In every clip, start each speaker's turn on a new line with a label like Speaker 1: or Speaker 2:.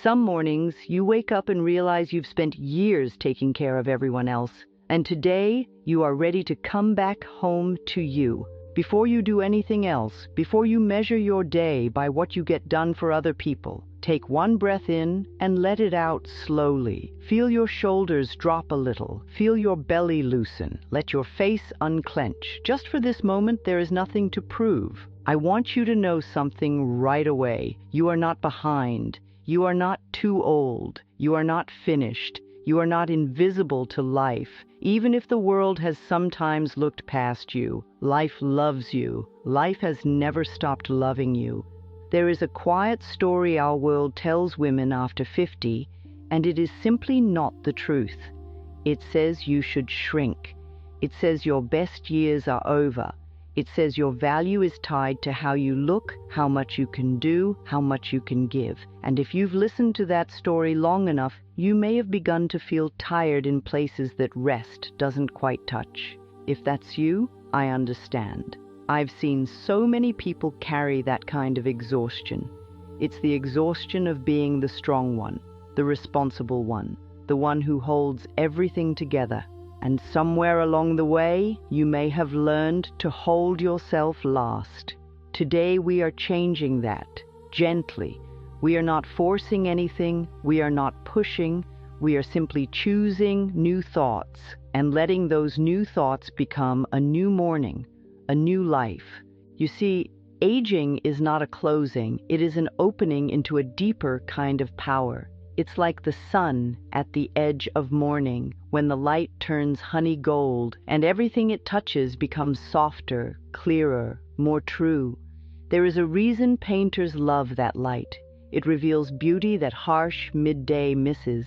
Speaker 1: Some mornings, you wake up and realize you've spent years taking care of everyone else, and today you are ready to come back home to you. Before you do anything else, before you measure your day by what you get done for other people, take one breath in and let it out slowly. Feel your shoulders drop a little. Feel your belly loosen. Let your face unclench. Just for this moment, there is nothing to prove. I want you to know something right away. You are not behind. You are not too old. You are not finished. You are not invisible to life. Even if the world has sometimes looked past you, life loves you. Life has never stopped loving you. There is a quiet story our world tells women after 50, and it is simply not the truth. It says you should shrink. It says your best years are over. It says your value is tied to how you look, how much you can do, how much you can give. And if you've listened to that story long enough, you may have begun to feel tired in places that rest doesn't quite touch. If that's you, I understand. I've seen so many people carry that kind of exhaustion. It's the exhaustion of being the strong one, the responsible one, the one who holds everything together. And somewhere along the way, you may have learned to hold yourself last. Today we are changing that, gently. We are not forcing anything, we are not pushing, we are simply choosing new thoughts and letting those new thoughts become a new morning, a new life. You see, aging is not a closing, it is an opening into a deeper kind of power. It's like the sun at the edge of morning, when the light turns honey gold and everything it touches becomes softer, clearer, more true. There is a reason painters love that light. It reveals beauty that harsh midday misses.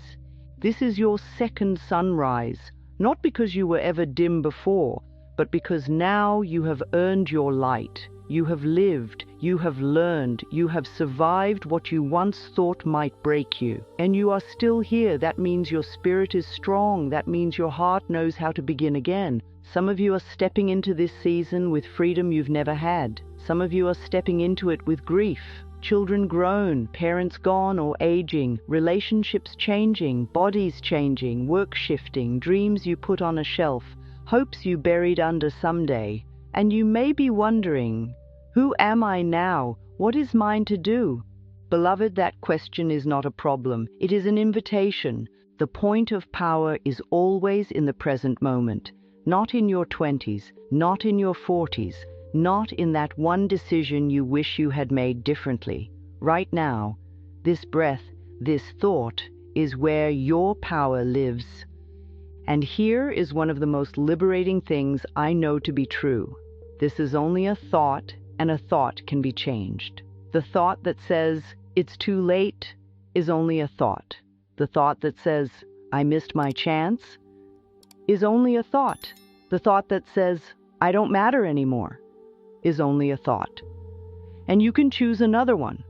Speaker 1: This is your second sunrise, not because you were ever dim before, but because now you have earned your light. You have lived, you have learned, you have survived what you once thought might break you. And you are still here. That means your spirit is strong. That means your heart knows how to begin again. Some of you are stepping into this season with freedom you've never had. Some of you are stepping into it with grief. Children grown, parents gone or aging, relationships changing, bodies changing, work shifting, dreams you put on a shelf, hopes you buried under someday. And you may be wondering, who am I now? What is mine to do? Beloved, that question is not a problem. It is an invitation. The point of power is always in the present moment, not in your 20s, not in your 40s, not in that one decision you wish you had made differently. Right now, this breath, this thought, is where your power lives. And here is one of the most liberating things I know to be true. This is only a thought, and a thought can be changed. The thought that says, it's too late, is only a thought. The thought that says, I missed my chance, is only a thought. The thought that says, I don't matter anymore, is only a thought. And you can choose another one.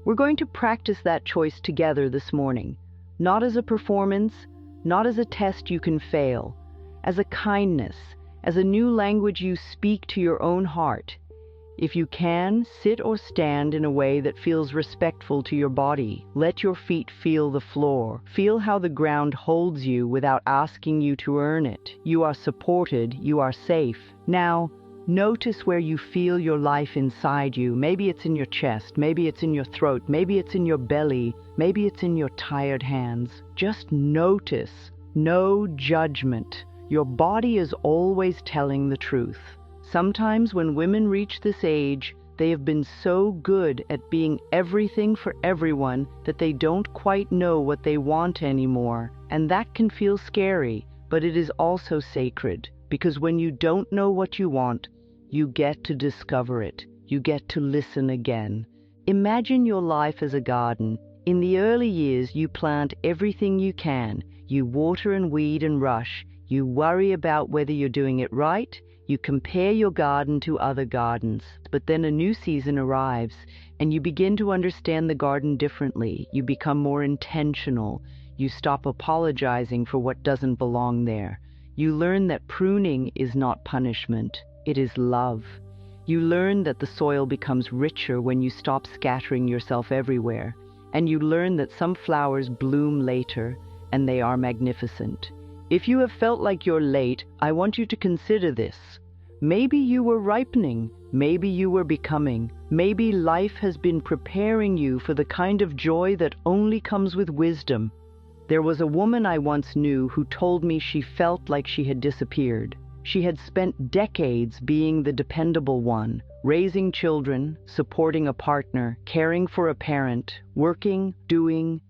Speaker 1: We're going to practice that choice together this morning, not as a performance, not as a test you can fail, as a kindness, as a new language you speak to your own heart. If you can, sit or stand in a way that feels respectful to your body. Let your feet feel the floor. Feel how the ground holds you without asking you to earn it. You are supported, you are safe. Now, notice where you feel your life inside you. Maybe it's in your chest, maybe it's in your throat, maybe it's in your belly, maybe it's in your tired hands. Just notice, no judgment. Your body is always telling the truth. Sometimes when women reach this age, they have been so good at being everything for everyone that they don't quite know what they want anymore. And that can feel scary, but it is also sacred, because when you don't know what you want, you get to discover it. You get to listen again. Imagine your life as a garden. In the early years, you plant everything you can. You water and weed and rush. You worry about whether you're doing it right. You compare your garden to other gardens. But then a new season arrives, and you begin to understand the garden differently. You become more intentional. You stop apologizing for what doesn't belong there. You learn that pruning is not punishment. It is love. You learn that the soil becomes richer when you stop scattering yourself everywhere. and you learn that some flowers bloom later, and they are magnificent. If you have felt like you're late, I want you to consider this. Maybe you were ripening, maybe you were becoming, maybe life has been preparing you for the kind of joy that only comes with wisdom. There was a woman I once knew who told me she felt like she had disappeared. She had spent decades being the dependable one, raising children, supporting a partner, caring for a parent, working, doing.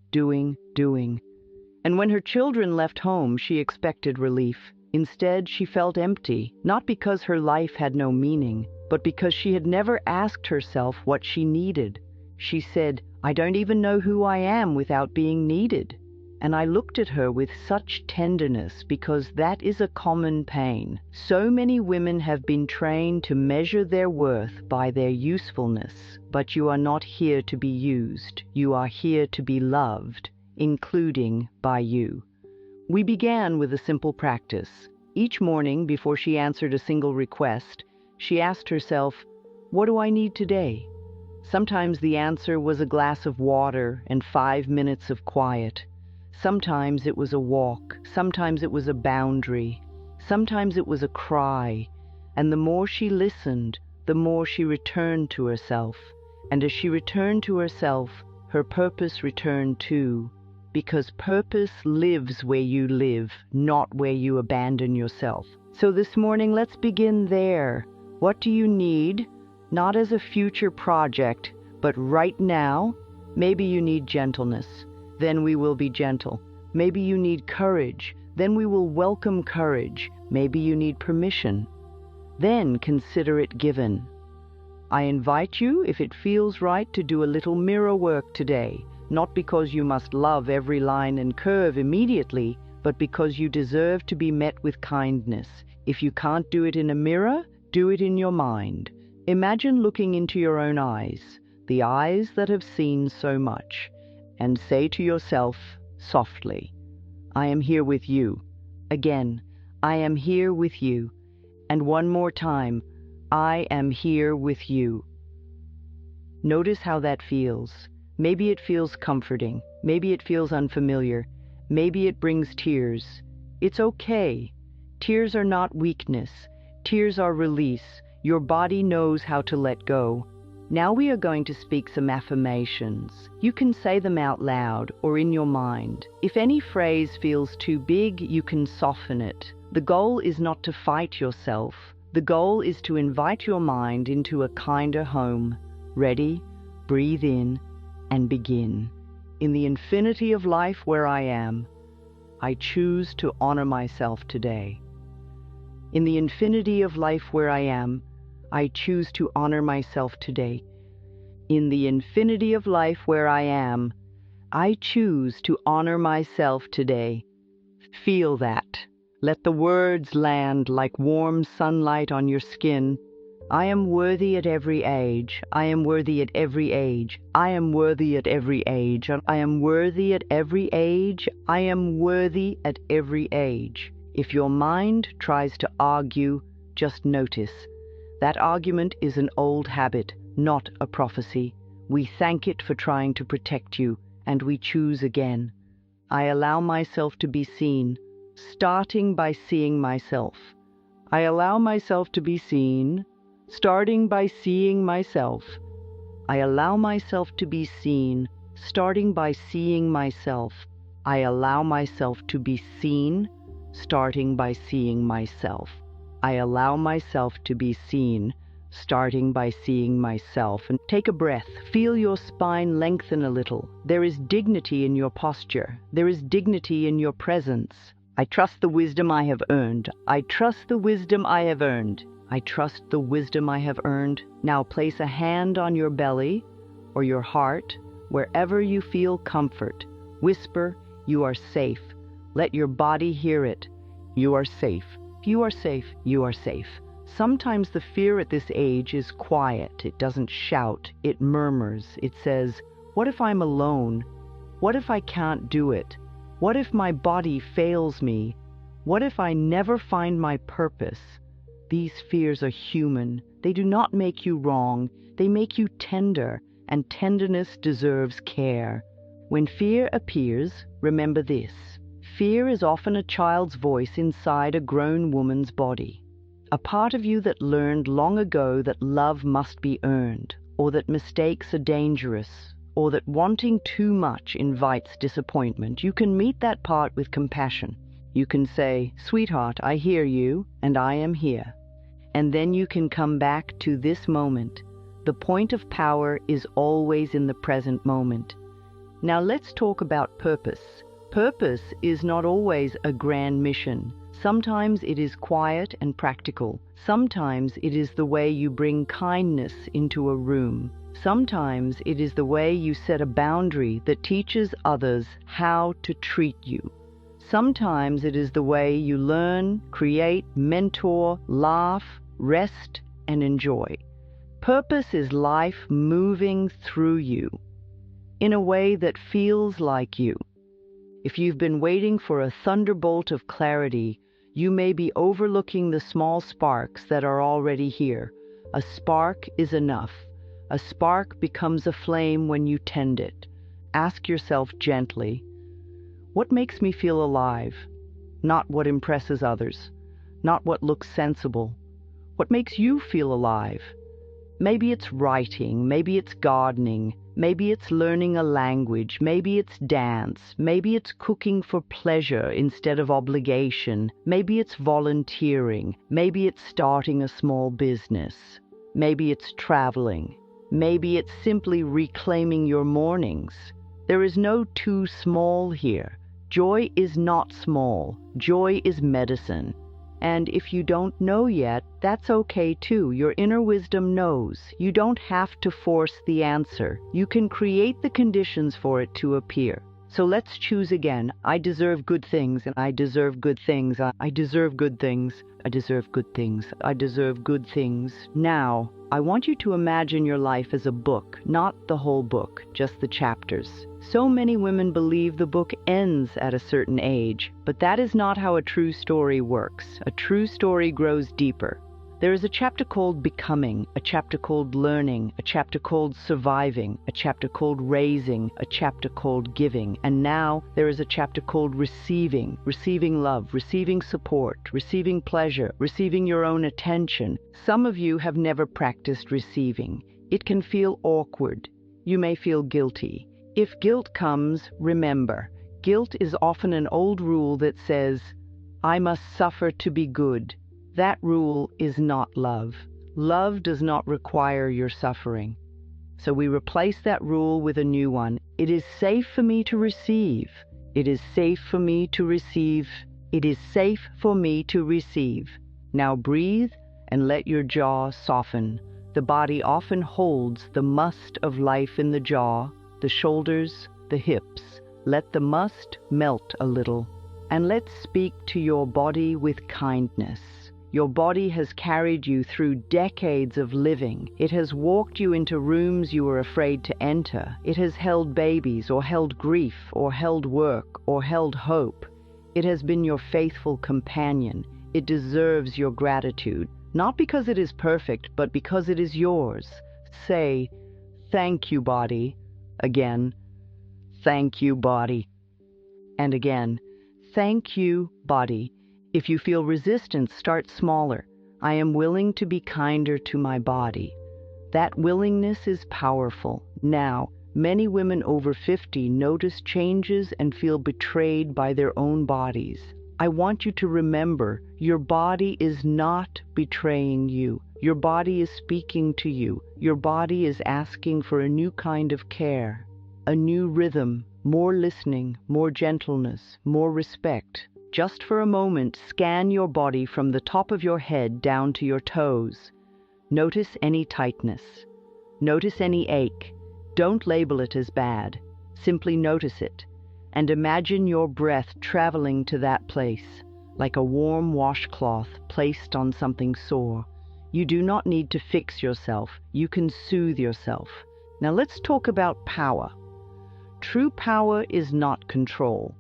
Speaker 1: And when her children left home, she expected relief. Instead, she felt empty, not because her life had no meaning, but because she had never asked herself what she needed. She said, "I don't even know who I am without being needed." And I looked at her with such tenderness because that is a common pain. So many women have been trained to measure their worth by their usefulness, but you are not here to be used. You are here to be loved, including by you. We began with a simple practice. Each morning, before she answered a single request, she asked herself, "What do I need today?" Sometimes the answer was a glass of water and 5 minutes of quiet. Sometimes it was a walk, sometimes it was a boundary, sometimes it was a cry. And the more she listened, the more she returned to herself. And as she returned to herself, her purpose returned too. Because purpose lives where you live, not where you abandon yourself. So this morning, let's begin there. What do you need? Not as a future project, but right now. Maybe you need gentleness. Then we will be gentle. Maybe you need courage. Then we will welcome courage. Maybe you need permission. Then consider it given. I invite you, if it feels right, to do a little mirror work today. Not because you must love every line and curve immediately, but because you deserve to be met with kindness. If you can't do it in a mirror, do it in your mind. Imagine looking into your own eyes, the eyes that have seen so much, and say to yourself softly, "I am here with you." Again, "I am here with you." And one more time, "I am here with you." Notice how that feels. Maybe it feels comforting. Maybe it feels unfamiliar. Maybe it brings tears. It's okay. Tears are not weakness. Tears are release. Your body knows how to let go. Now we are going to speak some affirmations. You can say them out loud or in your mind. If any phrase feels too big, you can soften it. The goal is not to fight yourself. The goal is to invite your mind into a kinder home. Ready? Breathe in and begin. In the infinity of life where I am, I choose to honor myself today. In the infinity of life where I am, I choose to honor myself today. In the infinity of life where I am, I choose to honor myself today. Feel that. Let the words land like warm sunlight on your skin. I am worthy at every age. I am worthy at every age. I am worthy at every age. I am worthy at every age. I am worthy at every age. If your mind tries to argue, just notice. That argument is an old habit, not a prophecy. We thank it for trying to protect you, and we choose again. I allow myself to be seen, starting by seeing myself. I allow myself to be seen, starting by seeing myself. I allow myself to be seen, starting by seeing myself. I allow myself to be seen, starting by seeing myself. I allow myself to be seen, starting by seeing myself. And take a breath. Feel your spine lengthen a little. There is dignity in your posture. There is dignity in your presence. I trust the wisdom I have earned. I trust the wisdom I have earned. I trust the wisdom I have earned. Now place a hand on your belly or your heart, wherever you feel comfort. Whisper, "You are safe." Let your body hear it. You are safe. You are safe. You are safe. Sometimes the fear at this age is quiet. It doesn't shout. It murmurs. It says, "What if I'm alone? What if I can't do it? What if my body fails me? What if I never find my purpose?" These fears are human. They do not make you wrong. They make you tender, and tenderness deserves care. When fear appears, remember this. Fear is often a child's voice inside a grown woman's body. A part of you that learned long ago that love must be earned, or that mistakes are dangerous, or that wanting too much invites disappointment. You can meet that part with compassion. You can say, "Sweetheart, I hear you, and I am here." And then you can come back to this moment. The point of power is always in the present moment. Now let's talk about purpose. Purpose is not always a grand mission. Sometimes it is quiet and practical. Sometimes it is the way you bring kindness into a room. Sometimes it is the way you set a boundary that teaches others how to treat you. Sometimes it is the way you learn, create, mentor, laugh, rest, and enjoy. Purpose is life moving through you in a way that feels like you. If you've been waiting for a thunderbolt of clarity, you may be overlooking the small sparks that are already here. A spark is enough. A spark becomes a flame when you tend it. Ask yourself gently, what makes me feel alive? Not what impresses others, not what looks sensible. What makes you feel alive? Maybe it's writing, maybe it's gardening, maybe it's learning a language, maybe it's dance, maybe it's cooking for pleasure instead of obligation, maybe it's volunteering, maybe it's starting a small business, maybe it's traveling, maybe it's simply reclaiming your mornings. There is no too small here. Joy is not small. Joy is medicine. And if you don't know yet, that's okay too. Your inner wisdom knows. You don't have to force the answer. You can create the conditions for it to appear. So let's choose again. I deserve good things, and I deserve good things. I deserve good things. I deserve good things. I deserve good things. Now, I want you to imagine your life as a book, not the whole book, just the chapters. So many women believe the book ends at a certain age, but that is not how a true story works. A true story grows deeper. There is a chapter called Becoming, a chapter called Learning, a chapter called Surviving, a chapter called Raising, a chapter called Giving, and now there is a chapter called Receiving, receiving love, receiving support, receiving pleasure, receiving your own attention. Some of you have never practiced receiving. It can feel awkward. You may feel guilty. If guilt comes, remember, guilt is often an old rule that says, "I must suffer to be good." That rule is not love. Love does not require your suffering. So we replace that rule with a new one. It is safe for me to receive. It is safe for me to receive. It is safe for me to receive. Now breathe and let your jaw soften. The body often holds the must of life in the jaw, the shoulders, the hips. Let the must melt a little. And let's speak to your body with kindness. Your body has carried you through decades of living. It has walked you into rooms you were afraid to enter. It has held babies, or held grief, or held work, or held hope. It has been your faithful companion. It deserves your gratitude, not because it is perfect, but because it is yours. Say, "Thank you, body." Again, "Thank you, body." And again, "Thank you, body." If you feel resistance, start smaller. I am willing to be kinder to my body. That willingness is powerful. Now, many women over 50 notice changes and feel betrayed by their own bodies. I want you to remember, your body is not betraying you. Your body is speaking to you. Your body is asking for a new kind of care, a new rhythm, more listening, more gentleness, more respect. Just for a moment, scan your body from the top of your head down to your toes. Notice any tightness. Notice any ache. Don't label it as bad. Simply notice it. And imagine your breath traveling to that place, like a warm washcloth placed on something sore. You do not need to fix yourself. You can soothe yourself. Now let's talk about power. True power is not control.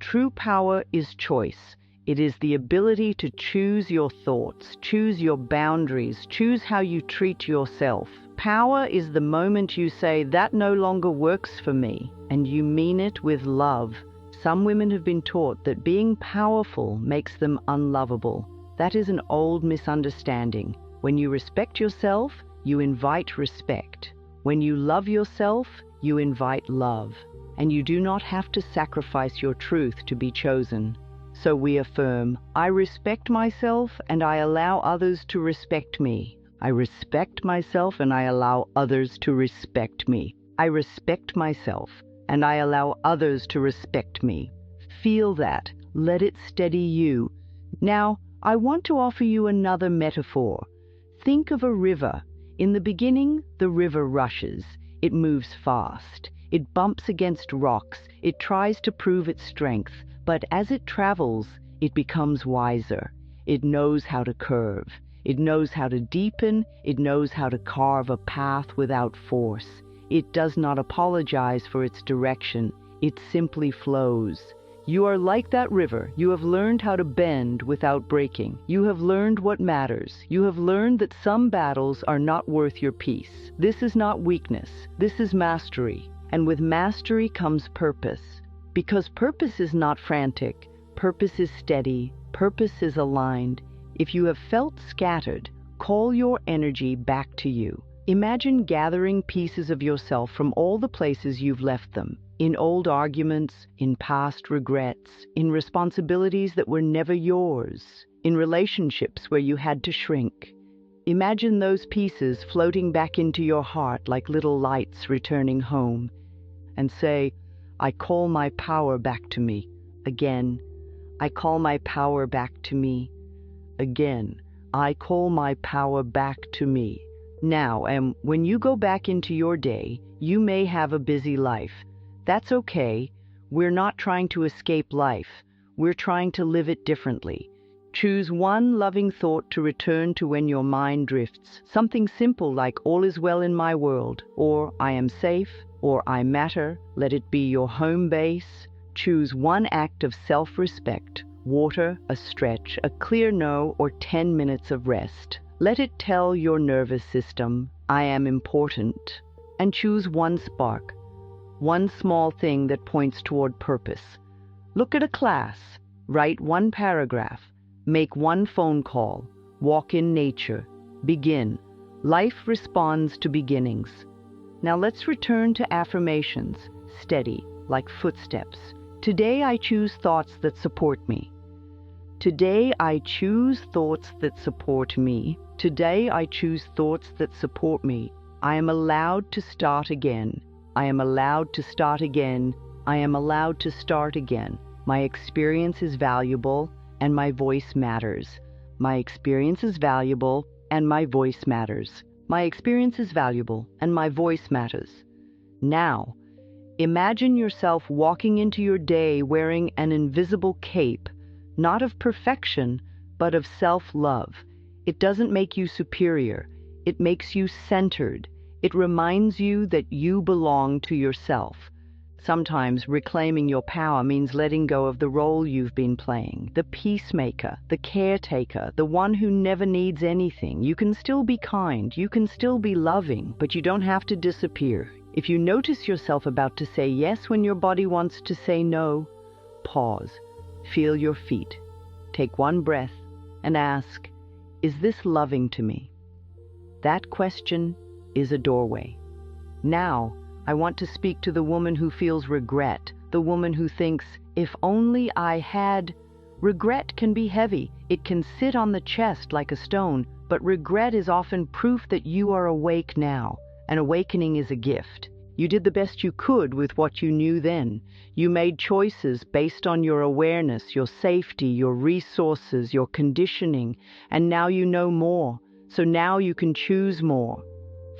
Speaker 1: True power is choice. It is the ability to choose your thoughts, choose your boundaries, choose how you treat yourself. Power is the moment you say, that no longer works for me, and you mean it with love. Some women have been taught that being powerful makes them unlovable. That is an old misunderstanding. When you respect yourself, you invite respect. When you love yourself, you invite love. And you do not have to sacrifice your truth to be chosen. So we affirm, I respect myself and I allow others to respect me. I respect myself and I allow others to respect me. I respect myself and I allow others to respect me. Feel that. Let it steady you. Now, I want to offer you another metaphor. Think of a river. In the beginning, the river rushes. It moves fast. It bumps against rocks. It tries to prove its strength. But as it travels, it becomes wiser. It knows how to curve. It knows how to deepen. It knows how to carve a path without force. It does not apologize for its direction. It simply flows. You are like that river. You have learned how to bend without breaking. You have learned what matters. You have learned that some battles are not worth your peace. This is not weakness. This is mastery. And with mastery comes purpose. Because purpose is not frantic. Purpose is steady. Purpose is aligned. If you have felt scattered, call your energy back to you. Imagine gathering pieces of yourself from all the places you've left them. In old arguments, in past regrets, in responsibilities that were never yours, in relationships where you had to shrink. Imagine those pieces floating back into your heart like little lights returning home. And say, I call my power back to me. Again, I call my power back to me. Again, I call my power back to me. Now, and when you go back into your day, you may have a busy life. That's okay. We're not trying to escape life. We're trying to live it differently. Choose one loving thought to return to when your mind drifts. Something simple like all is well in my world, or I am safe, or I matter. Let it be your home base. Choose one act of self-respect. Water, a stretch, a clear no, or 10 minutes of rest. Let it tell your nervous system, I am important. And choose one spark. One small thing that points toward purpose. Look at a class, write one paragraph, make one phone call, walk in nature, begin. Life responds to beginnings. Now let's return to affirmations, steady, like footsteps. Today I choose thoughts that support me. Today I choose thoughts that support me. Today I choose thoughts that support me. I am allowed to start again. I am allowed to start again. I am allowed to start again. My experience is valuable and my voice matters. My experience is valuable and my voice matters. My experience is valuable and my voice matters. Now, imagine yourself walking into your day wearing an invisible cape, not of perfection, but of self-love. It doesn't make you superior. It makes you centered. It reminds you that you belong to yourself. Sometimes reclaiming your power means letting go of the role you've been playing, the peacemaker, the caretaker, the one who never needs anything. You can still be kind, you can still be loving, but you don't have to disappear. If you notice yourself about to say yes when your body wants to say no, pause, feel your feet, take one breath, and ask, is this loving to me? That question is a doorway. Now, I want to speak to the woman who feels regret, the woman who thinks, if only I had. Regret can be heavy. It can sit on the chest like a stone, but regret is often proof that you are awake now. An awakening is a gift. You did the best you could with what you knew then. You made choices based on your awareness, your safety, your resources, your conditioning, and now you know more. So now you can choose more.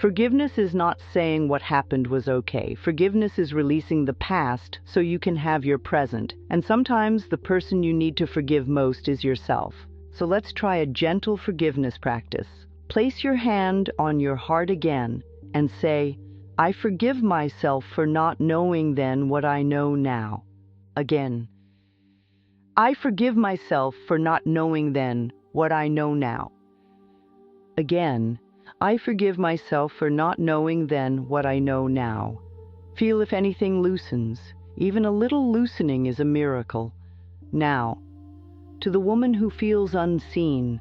Speaker 1: Forgiveness is not saying what happened was okay. Forgiveness is releasing the past so you can have your present. And sometimes the person you need to forgive most is yourself. So let's try a gentle forgiveness practice. Place your hand on your heart again and say, I forgive myself for not knowing then what I know now. Again, I forgive myself for not knowing then what I know now. Again, I forgive myself for not knowing then what I know now. Feel if anything loosens. Even a little loosening is a miracle. Now, to the woman who feels unseen,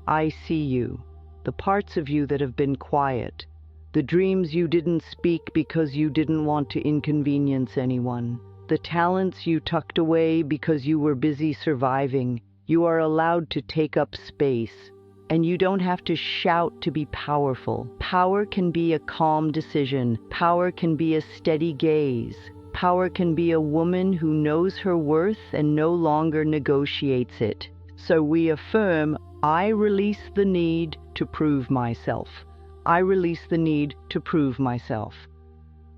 Speaker 1: I see you, the parts of you that have been quiet, the dreams you didn't speak because you didn't want to inconvenience anyone, the talents you tucked away because you were busy surviving. You are allowed to take up space, and you don't have to shout to be powerful. Power can be a calm decision. Power can be a steady gaze. Power can be a woman who knows her worth and no longer negotiates it. So we affirm, I release the need to prove myself. I release the need to prove myself.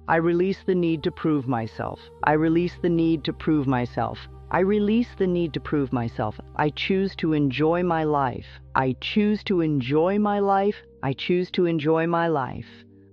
Speaker 1: I release the need to prove myself. I release the need to prove myself. I release the need to prove myself. I choose to enjoy my life. I choose to enjoy my life. I choose to enjoy my life.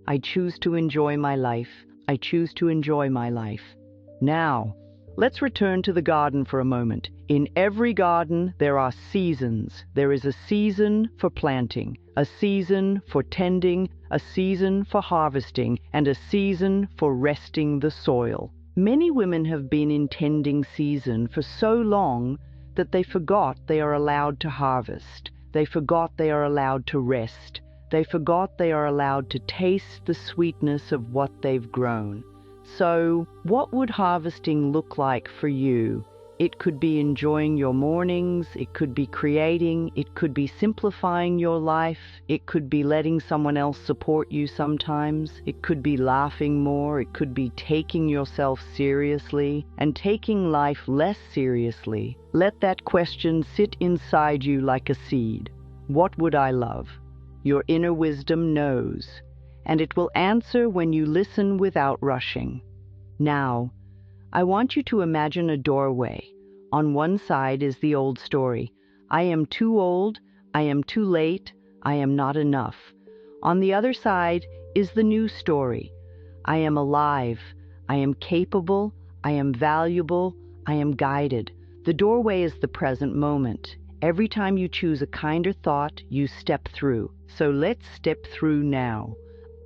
Speaker 1: I choose to enjoy my life. I choose to enjoy my life. Now, let's return to the garden for a moment. In every garden, there are seasons. There is a season for planting, a season for tending, a season for harvesting, and a season for resting the soil. Many women have been in tending season for so long that they forgot they are allowed to harvest. They forgot they are allowed to rest. They forgot they are allowed to taste the sweetness of what they've grown. So, what would harvesting look like for you? It could be enjoying your mornings, it could be creating, it could be simplifying your life, it could be letting someone else support you sometimes, it could be laughing more, it could be taking yourself seriously and taking life less seriously. Let that question sit inside you like a seed. What would I love? Your inner wisdom knows, and it will answer when you listen without rushing. Now, I want you to imagine a doorway. On one side is the old story. I am too old, I am too late, I am not enough. On the other side is the new story. I am alive, I am capable, I am valuable, I am guided. The doorway is the present moment. Every time you choose a kinder thought, you step through. So let's step through now.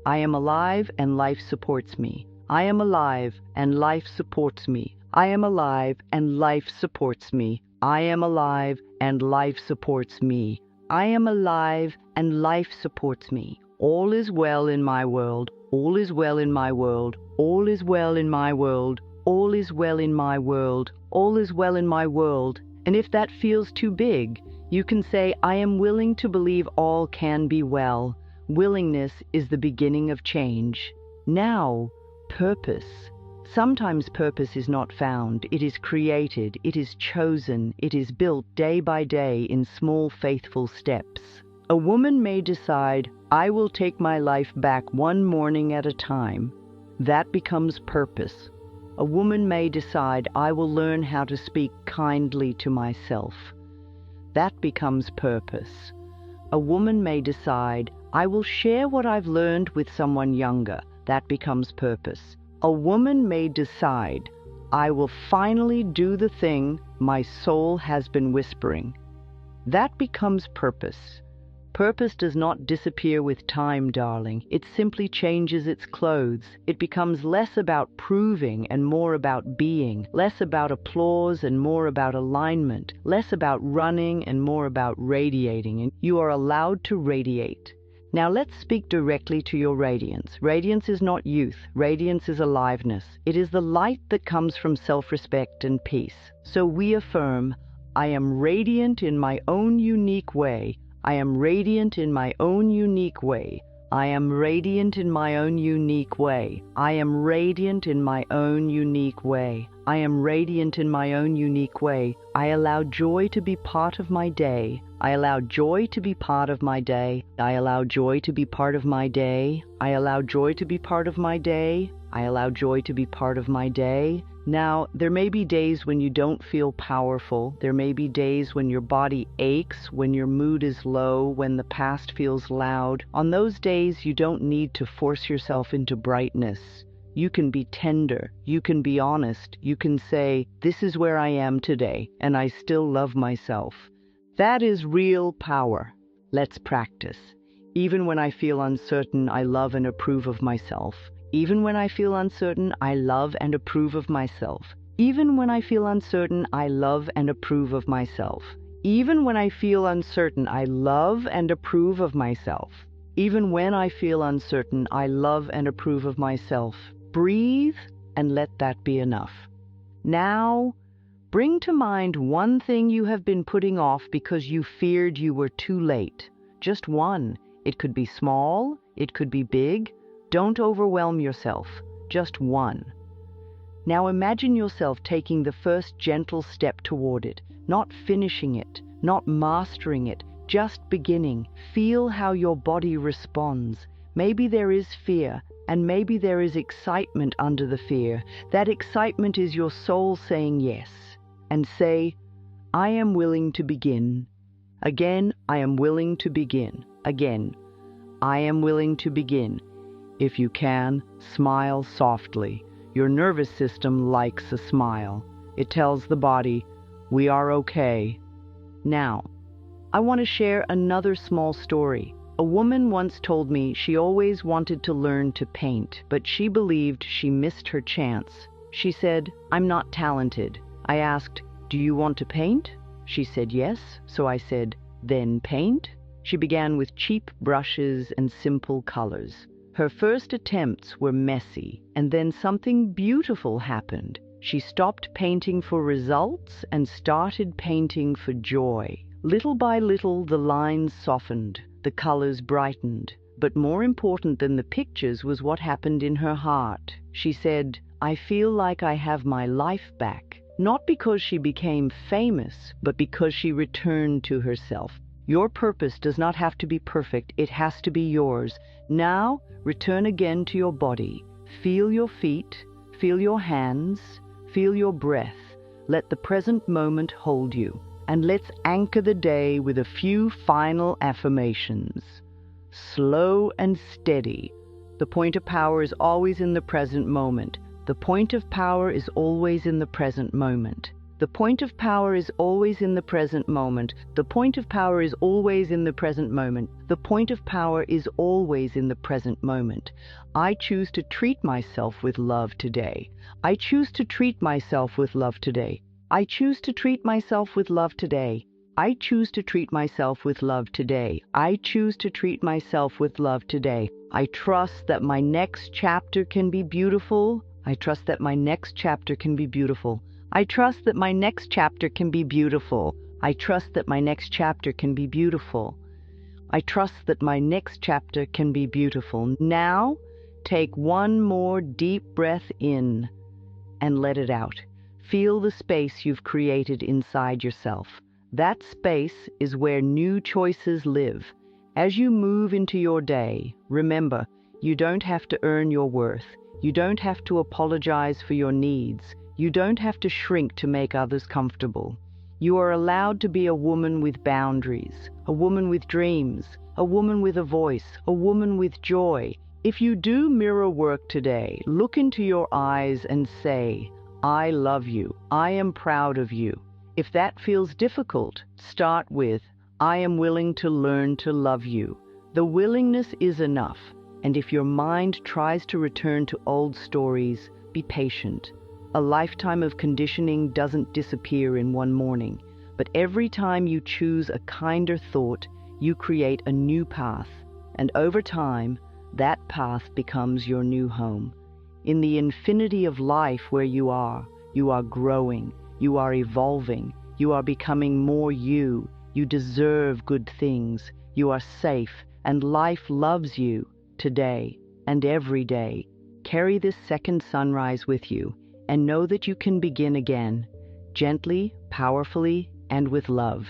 Speaker 1: I am alive and life supports me. I am alive and life supports me. I am alive and life supports me. I am alive and life supports me. I am alive and life supports me. All is well in my world. All is well in my world. All is well in my world. All is well in my world. All is well in my world. And if that feels too big, you can say, I am willing to believe all can be well. Willingness is the beginning of change. Now, purpose. Sometimes purpose is not found. It is created. It is chosen. It is built day by day in small, faithful steps. A woman may decide, I will take my life back one morning at a time. That becomes purpose. A woman may decide, I will learn how to speak kindly to myself. That becomes purpose. A woman may decide, I will share what I've learned with someone younger. That becomes purpose. A woman may decide, I will finally do the thing my soul has been whispering. That becomes purpose. Purpose does not disappear with time, darling. It simply changes its clothes. It becomes less about proving and more about being, less about applause and more about alignment, less about running and more about radiating. And you are allowed to radiate. Now let's speak directly to your radiance. Radiance is not youth. Radiance is aliveness. It is the light that comes from self-respect and peace. So we affirm, I am radiant in my own unique way. I am radiant in my own unique way. I am radiant in my own unique way. I am radiant in my own unique way. I am radiant in my own unique way. I allow joy to be part of my day. I allow joy to be part of my day. I allow joy to be part of my day. I allow joy to be part of my day. I allow joy to be part of my day. Now, there may be days when you don't feel powerful. There may be days when your body aches, when your mood is low, when the past feels loud. On those days, you don't need to force yourself into brightness. You can be tender. You can be honest. You can say, "This is where I am today, and I still love myself." That is real power. Let's practice. Even when I feel uncertain, I love and approve of myself. Even when I feel uncertain, I love and approve of myself. Even when I feel uncertain, I love and approve of myself. Even when I feel uncertain, I love and approve of myself. Even when I feel uncertain, I love and approve of myself. Breathe and let that be enough. Now, bring to mind one thing you have been putting off because you feared you were too late. Just one. It could be small, it could be big. Don't overwhelm yourself. Just one. Now imagine yourself taking the first gentle step toward it, not finishing it, not mastering it, just beginning. Feel how your body responds. Maybe there is fear, and maybe there is excitement under the fear. That excitement is your soul saying yes. And say, "I am willing to begin." Again, "I am willing to begin." Again, "I am willing to begin." If you can, smile softly. Your nervous system likes a smile. It tells the body, "We are okay." Now, I want to share another small story. A woman once told me she always wanted to learn to paint, but she believed she missed her chance. She said, "I'm not talented." I asked, "Do you want to paint?" She said yes, so I said, "Then paint." She began with cheap brushes and simple colors. Her first attempts were messy, and then something beautiful happened. She stopped painting for results and started painting for joy. Little by little, the lines softened, the colors brightened, but more important than the pictures was what happened in her heart. She said, "I feel like I have my life back," not because she became famous, but because she returned to herself. Your purpose does not have to be perfect, it has to be yours. Now, return again to your body. Feel your feet, feel your hands, feel your breath. Let the present moment hold you. And let's anchor the day with a few final affirmations. Slow and steady. The point of power is always in the present moment. The point of power is always in the present moment. The point of power is always in the present moment. The point of power is always in the present moment. The point of power is always in the present moment. I choose to treat myself with love today. I choose to treat myself with love today. I choose to treat myself with love today. I choose to treat myself with love today. I choose to treat myself with love today. I trust that my next chapter can be beautiful. I trust that my next chapter can be beautiful. I trust that my next chapter can be beautiful. I trust that my next chapter can be beautiful. I trust that my next chapter can be beautiful. Now, take one more deep breath in and let it out. Feel the space you've created inside yourself. That space is where new choices live. As you move into your day, remember, you don't have to earn your worth. You don't have to apologize for your needs. You don't have to shrink to make others comfortable. You are allowed to be a woman with boundaries, a woman with dreams, a woman with a voice, a woman with joy. If you do mirror work today, look into your eyes and say, "I love you. I am proud of you." If that feels difficult, start with, "I am willing to learn to love you." The willingness is enough. And if your mind tries to return to old stories, be patient. A lifetime of conditioning doesn't disappear in one morning, but every time you choose a kinder thought, you create a new path, and over time, that path becomes your new home. In the infinity of life where you are growing, you are evolving, you are becoming more you, you deserve good things, you are safe, and life loves you today and every day. Carry this second sunrise with you, and know that you can begin again, gently, powerfully, and with love.